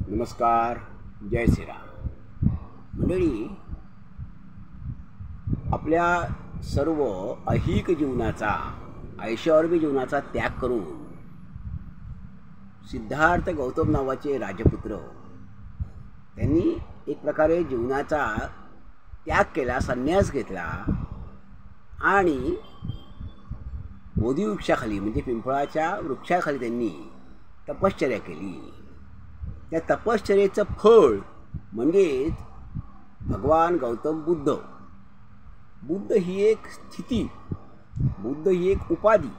नमस्कार. जय श्रीराम. मंडळी, आपल्या सर्व ऐहिक जीवनाचा, ऐशोआरामी जीवनाचा त्याग करून सिद्धार्थ गौतम नावाचे राजपुत्र त्यांनी एक प्रकारे जीवनाचा त्याग केला, संन्यास घेतला आणि बोधी वृक्षाखाली म्हणजे पिंपळाच्या वृक्षाखाली त्यांनी तपश्चर्या केली. त्या तपश्चर्येचं फळ म्हणजेच भगवान गौतम बुद्ध. बुद्ध ही एक स्थिती, बुद्ध ही एक उपाधी,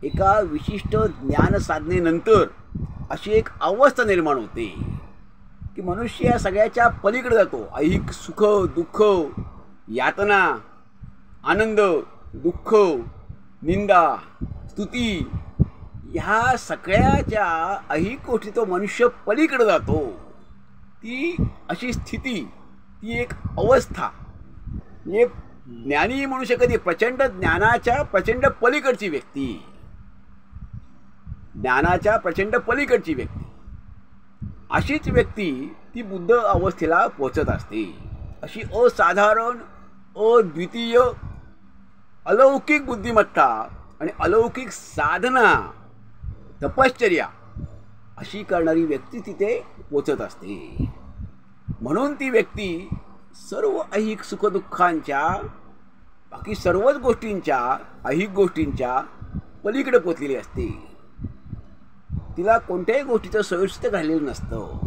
एका विशिष्ट ज्ञान साधनेनंतर अशी एक अवस्था निर्माण होते की मनुष्य या सगळ्याच्या पलीकडे जातो. ऐहिक सुख, दुःख, यातना, आनंद, दुःख, निंदा, स्तुती, ह्या सगळ्याच्या ऐहिक गोष्टी तो मनुष्य पलीकडे जातो. ती अशी स्थिती, ती एक अवस्था म्हणजे ज्ञानी म्हणू शकत, प्रचंड ज्ञानाच्या प्रचंड पलीकडची व्यक्ती, ज्ञानाच्या प्रचंड पलीकडची व्यक्ती, अशीच व्यक्ती ती बुद्ध अवस्थेला पोचत असते. अशी असाधारण, अद्वितीय, अलौकिक बुद्धिमत्ता आणि अलौकिक साधना, तपश्चर्या अशी करणारी व्यक्ती तिथे पोचत असते. म्हणून ती व्यक्ती सर्व ऐहिक सुखदुःखांच्या, बाकी सर्वच गोष्टींच्या, ऐहिक गोष्टींच्या पलीकडे पोचलेली असते. तिला कोणत्याही गोष्टीचं सोयीस्कर घाललेलं नसतं.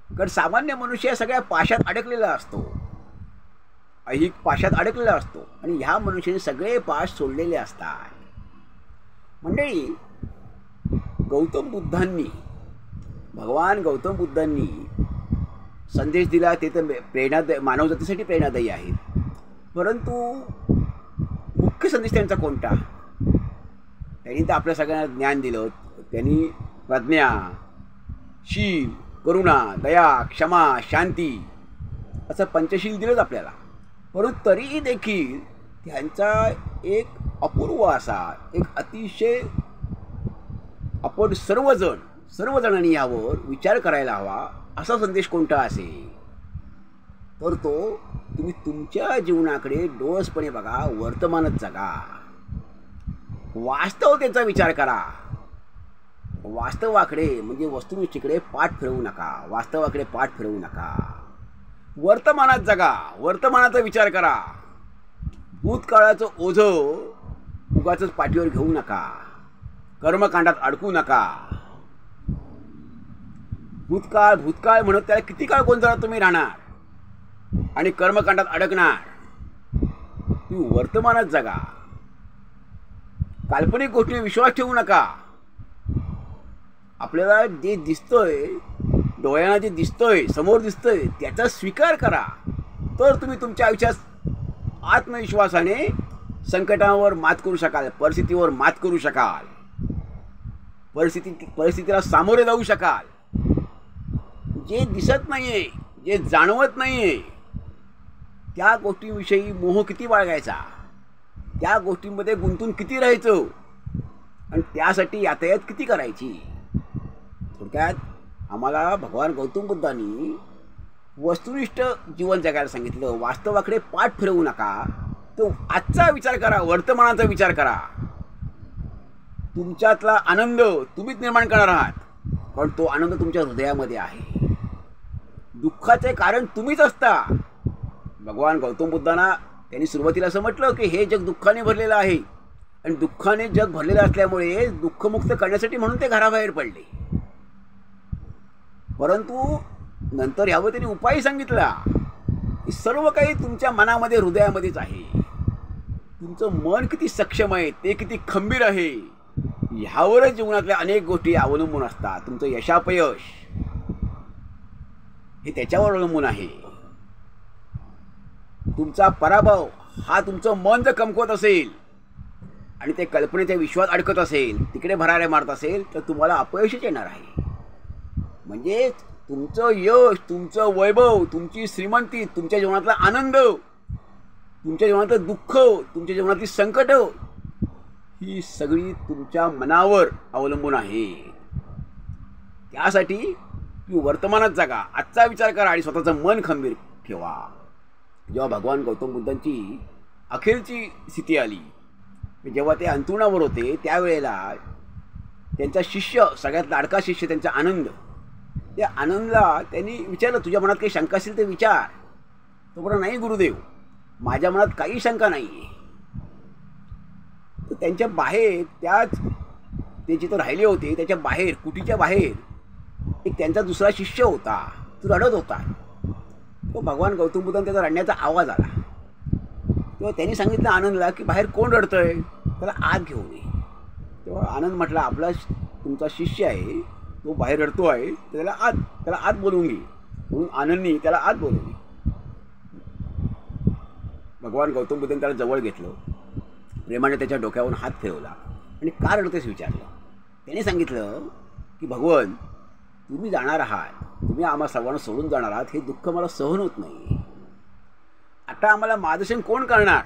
कारण सामान्य मनुष्य सगळ्या पाशात अडकलेला असतो, ऐहिक पाशात अडकलेला असतो आणि ह्या मनुष्याने सगळे पाश सोडलेले असतात. मंडळी, गौतम बुद्धांनी, भगवान गौतम बुद्धांनी संदेश दिला ते तर मानवजातीसाठी प्रेरणादायी आहेत. परंतु मुख्य संदेश त्यांचा कोणता? त्यांनी तर आपल्या सगळ्यांना ज्ञान दिलं. त्यांनी प्रज्ञा, शील, करुणा, दया, क्षमा, शांती असं पंचशील दिलंच आपल्याला. परंतु तरीही देखील त्यांचा एक अपूर्व असा, एक अतिशय, आपण सर्वजणांनी यावर विचार करायला हवा असा संदेश कोणता असेल तर तो, तुम्ही तुमच्या जीवनाकडे डोळसपणे बघा, वर्तमानात जगा, वास्तवतेचा विचार करा. वास्तवाकडे म्हणजे वस्तुनिष्ठेकडे पाठ फिरवू नका, वास्तवाकडे पाठ फिरवू नका. वर्तमानात जगा, वर्तमानाचा विचार करा. भूतकाळाचं ओझं उगाचच पाठीवर घेऊ नका, कर्मकांडात अडकू नका. भूतकाळ भूतकाळ म्हणत त्याला किती काळ गोंधळात तुम्ही राहणार आणि कर्मकांडात अडकणार. तुम्ही वर्तमानात जगा. काल्पनिक गोष्टी विश्वास ठेवू नका. आपल्याला जे दिसतंय, डोळ्यांना जे दिसतंय, समोर दिसतंय, त्याचा स्वीकार करा. तर तुम्ही तुमच्या आयुष्यात आत्मविश्वासाने संकटावर मात करू शकाल, परिस्थितीवर मात करू शकाल, परिस्थितीला सामोरे जाऊ शकाल. जे दिसत नाहीये, जे जाणवत नाहीये, त्या गोष्टीविषयी मोह किती बाळगायचा, त्या गोष्टींमध्ये गुंतून किती राहायचं आणि त्यासाठी यातायात किती करायची. थोडक्यात आम्हाला भगवान गौतम बुद्धांनी वस्तुनिष्ठ जीवन जगायला सांगितलं. वास्तवाकडे पाठ फिरवू नका. तो आजचा विचार करा, वर्तमानाचा विचार करा. तुमच्यातला आनंद तुम्हीच निर्माण करणार आहात, पण तो आनंद तुमच्या हृदयामध्ये आहे. दुःखाचे कारण तुम्हीच असता. भगवान गौतम बुद्धांना त्यांनी सुरुवातीला असं म्हटलं की हे जग दुःखाने भरलेलं आहे आणि दुःखाने जग भरलेलं असल्यामुळे दुःखमुक्त करण्यासाठी म्हणून ते घराबाहेर पडले. परंतु नंतर यावर त्यांनी उपाय सांगितला की सर्व काही तुमच्या मनामध्ये, हृदयामध्येच आहे. तुमचं मन किती सक्षम आहे, ते किती खंबीर आहे, ह्यावरच जीवनातल्या अनेक गोष्टी अवलंबून असतात. तुमचं यशापयश हे त्याच्यावर अवलंबून आहे. तुमचा पराभव हा तुमचं मन जर कमकुवत असेल आणि ते कल्पनेच्या विश्वात अडकत असेल, तिकडे भराऱ्या मारत असेल, तर तुम्हाला अपयशच येणार आहे. म्हणजे तुमचं यश, तुमचं वैभव, तुमची श्रीमंती, तुमच्या जीवनातला आनंद, तुमच्या जीवनातलं दुःख, तुमच्या जीवनातली संकट ही सगळी तुमच्या मनावर अवलंबून आहे. त्यासाठी की वर्तमानात जगा, आजचा विचार करा आणि स्वतःचं मन खंबीर ठेवा. जेव्हा भगवान गौतम बुद्धांची अखेरची स्थिती आली, जेव्हा ते अंथरुणावर होते, त्यावेळेला त्यांचा शिष्य, सगळ्यात लाडका शिष्य त्यांचा आनंद, त्या आनंदला त्यांनी विचारलं, तुझ्या मनात काही शंका असेल तर विचार. तो म्हणा, नाही गुरुदेव, माझ्या मनात काही शंका नाही आहे. तर त्यांच्या बाहेर, त्याच ते जिथं राहिले होते त्याच्या बाहेर, कुटीच्या बाहेर एक त्यांचा दुसरा शिष्य होता, तो रडत होता. तो भगवान गौतम बुद्धांना त्याचा रडण्याचा आवाज आला. तेव्हा त्यांनी सांगितलं आनंदला की बाहेर कोण रडतंय, त्याला आत घेऊन ये. तेव्हा आनंद म्हटला, आपला तुमचा शिष्य आहे, तो बाहेर रडतो आहे, तर त्याला आत बोलवून घे. म्हणून आनंदनी त्याला आत बोलवली. भगवान गौतम बुद्धांनी त्याला जवळ घेतलं, प्रेमाने त्याच्या डोक्यावरून हात फिरवला आणि का रडतेस विचारलं. त्याने सांगितलं की भगवान, तुम्ही जाणार आहात, तुम्ही आम्हा सर्वांना सोडून जाणार आहात, हे दुःख मला सहन होत नाही. आता आम्हाला मार्गदर्शन कोण करणार,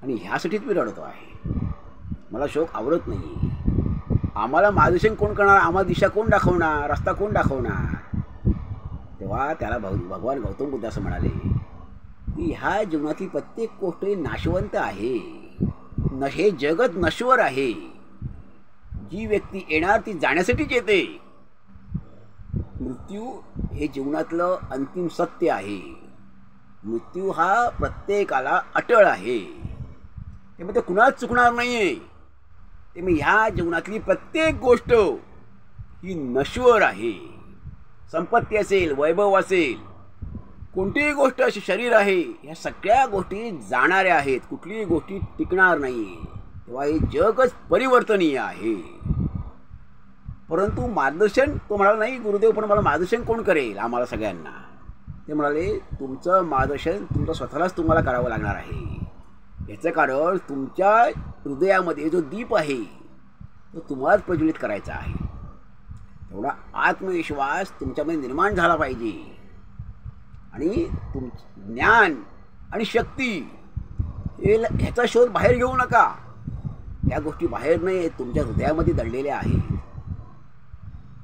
आणि ह्यासाठीच मी रडतो आहे. मला शोक आवरत नाही. आम्हाला मार्गदर्शन कोण करणार, आम्हाला दिशा कोण दाखवणार, रस्ता कोण दाखवणार. तेव्हा त्याला भगवान गौतम बुद्ध असं म्हणाले की ह्या जीवनातली प्रत्येक गोष्ट नाशवंत आहे, हे जगत नश्वर आहे. जी व्यक्ती येणार ती जाण्यासाठीच येते. मृत्यू हे जीवनातलं अंतिम सत्य आहे. मृत्यू हा प्रत्येकाला अटळ आहे, त्यामुळे ते कुणाच चुकणार नाही आहे. त्यामुळे ह्या जीवनातली प्रत्येक गोष्ट ही नश्वर आहे. संपत्ती असेल, वैभव असेल, कोणतीही गोष्ट अशी, शरीर आहे, ह्या सगळ्या गोष्टी जाणाऱ्या आहेत, कुठलीही गोष्टी टिकणार नाही. तेव्हा हे जगच परिवर्तनीय आहे. परंतु मार्गदर्शन, तो म्हणाला, नाही गुरुदेव, पण मला मार्गदर्शन कोण करेल आम्हाला सगळ्यांना. ते म्हणाले, तुमचं मार्गदर्शन तुमचं स्वतःलाच तुम्हाला करावं लागणार आहे. याचं कारण तुमच्या हृदयामध्ये जो दीप आहे तो तुम्हालाच प्रज्वलित करायचा आहे. तेवढा आत्मविश्वास तुमच्यामध्ये निर्माण झाला पाहिजे. आणि ज्ञान आणि शक्ती ह्याचा शोध बाहेर घेऊ नका. या गोष्टी बाहेर नाही, तुमच्या हृदयामध्ये दडलेल्या आहेत.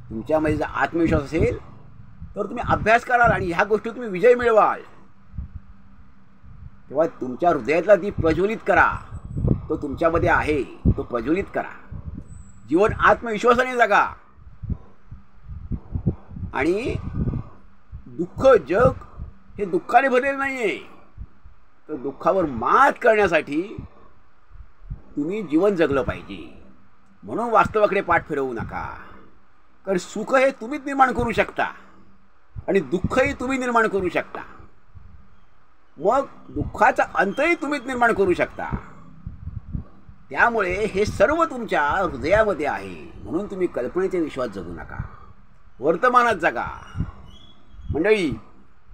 तुमच्यामध्ये जर आत्मविश्वास असेल तर तुम्ही अभ्यास कराल आणि ह्या गोष्टी तुम्ही विजय मिळवाल. तेव्हा तुमच्या हृदयातला दीप प्रज्वलित करा. तो तुमच्यामध्ये आहे, तो प्रज्वलित करा. जीवन आत्मविश्वासाने जगा. आणि दुःख, जग हे दुःखाने भरलेलं नाही आहे. तर दुःखावर मात करण्यासाठी तुम्ही जीवन जगलं पाहिजे. म्हणून वास्तवाकडे पाठ फिरवू नका. कारण सुख हे तुम्हीच निर्माण करू शकता आणि दुःखही तुम्ही निर्माण करू शकता. मग दुःखाचा अंतही तुम्हीच निर्माण करू शकता. त्यामुळे हे सर्व तुमच्या हृदयामध्ये आहे. म्हणून तुम्ही कल्पनेचे विश्वास जगू नका, वर्तमानात जगा. मंडळी,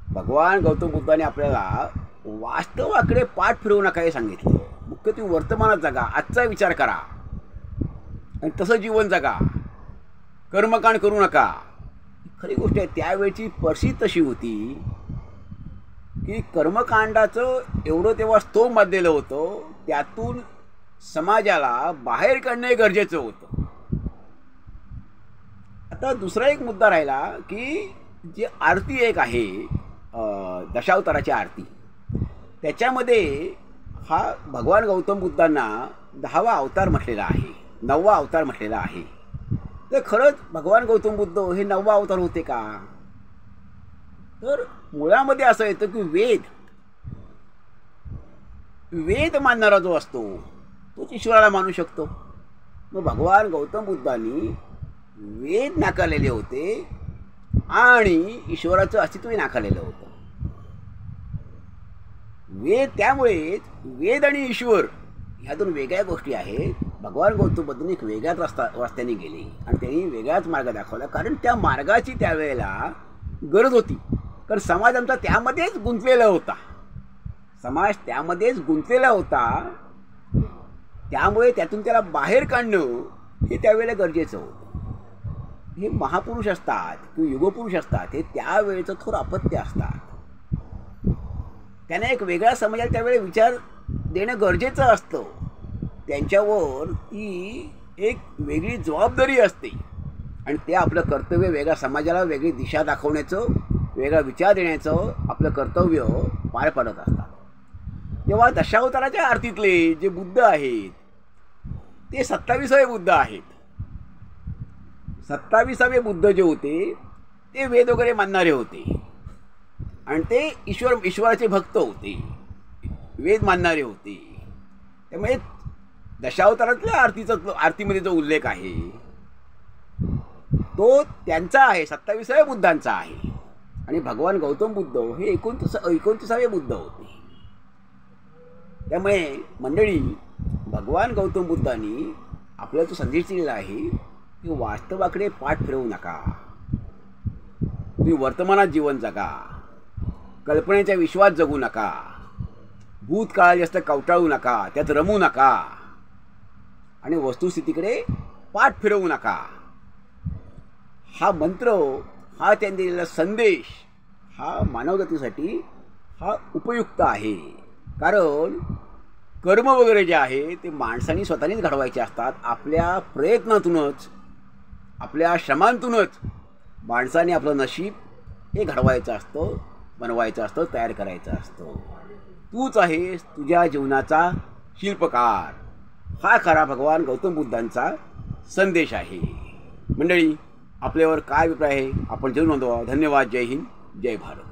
भगवान गौतम बुद्धाने आपल्याला वास्तवाकडे पाठ फिरवू नका हे सांगितलं. मुख्य तुम्ही वर्तमानात जगा, आजचा विचार करा आणि तसं जीवन जगा. कर्मकांड करू नका. खरी गोष्ट आहे, त्यावेळची परिस्थिती तशी होती की कर्मकांडाचं एवढं तेव्हा स्तोम बांधलेलं होतं, त्यातून समाजाला बाहेर काढणे गरजेचं होतं. आता दुसरा एक मुद्दा राहिला की जी आरती एक आहे, दशावताराची आरती, त्याच्यामध्ये हा भगवान गौतम बुद्धांना 10वा अवतार म्हटलेला आहे, 9वा अवतार म्हटलेला आहे. तर खरंच भगवान गौतम बुद्ध हे 9वा अवतार होते का? तर मुळामध्ये असं येतं की वेद मानणारा जो असतो तोच ईश्वराला मानू शकतो. मग भगवान गौतम बुद्धांनी वेद नाकारलेले होते आणि ईश्वराचं अस्तित्वही नाकारलेलं होतं. त्यामुळे वेद आणि ईश्वर ह्या दोन वेगळ्या गोष्टी आहेत. भगवान गौतम बुद्धांनी एक वेगळ्याच रस्त्याने गेले आणि त्यांनी वेगळाच मार्ग दाखवला, कारण त्या मार्गाची त्यावेळेला गरज होती. कारण समाज आमचा त्यामध्येच गुंतलेला होता. त्यामुळे त्यातून त्याला बाहेर काढणं हे त्यावेळेला गरजेचं होतं. हे महापुरुष असतात किंवा युगपुरुष असतात, हे त्यावेळेचं थोडं अपत्य असतात. त्यांना एक वेगळ्या समाजाला त्यावेळेला विचार देणं गरजेचं असतं. त्यांच्यावर ती एक वेगळी जबाबदारी असते आणि ते आपलं कर्तव्य वेगळ्या समाजाला वेगळी दिशा दाखवण्याचं, वेगळा विचार देण्याचं आपलं कर्तव्य पार पाडत असतात. तेव्हा दशावताराच्या आरतीतले जे बुद्ध आहेत ते 27वे बुद्ध आहेत. 27वे बुद्ध जे होते ते वेद वगैरे मानणारे होते आणि ते ईश्वराचे भक्त होते, वेद मानणारे होते. त्यामुळे दशावतारातल्या आरतीमध्ये जो उल्लेख आहे तो त्यांचा आहे, 27व्या बुद्धांचा आहे. आणि भगवान गौतम बुद्ध हे 29वे बुद्ध होते. त्यामुळे मंडळी, भगवान गौतम बुद्धांनी आपल्याला जो संदेश दिलेला आहे की वास्तवाकडे पाठ फिरवू नका, तुम्ही वर्तमानात जीवन जगा, कल्पनेच्या विश्वात जगू नका, भूतकाळात जास्त कवटाळू नका, त्यात रमू नका आणि वस्तुस्थितीकडे पाठ फिरवू नका. हा मंत्र, हा त्यांनी दिलेला संदेश हा मानवजातीसाठी हा उपयुक्त आहे. कारण कर्म वगैरे जे आहे ते माणसांनी स्वतःनीच घडवायचे असतात. आपल्या प्रयत्नातूनच, आपल्या श्रमांतूनच माणसाने आपलं नशीब हे घडवायचं असतं, बनवायचं असतं, तयार करायचं असतं. तूच आहेस तुझ्या जीवनाचा शिल्पकार, हा खरा भगवान गौतम बुद्धांचा संदेश आहे. मंडळी, आपल्यावर काय अभिप्राय आहे आपण जरूर नोंदवा. धन्यवाद. जय हिंद, जय भारत.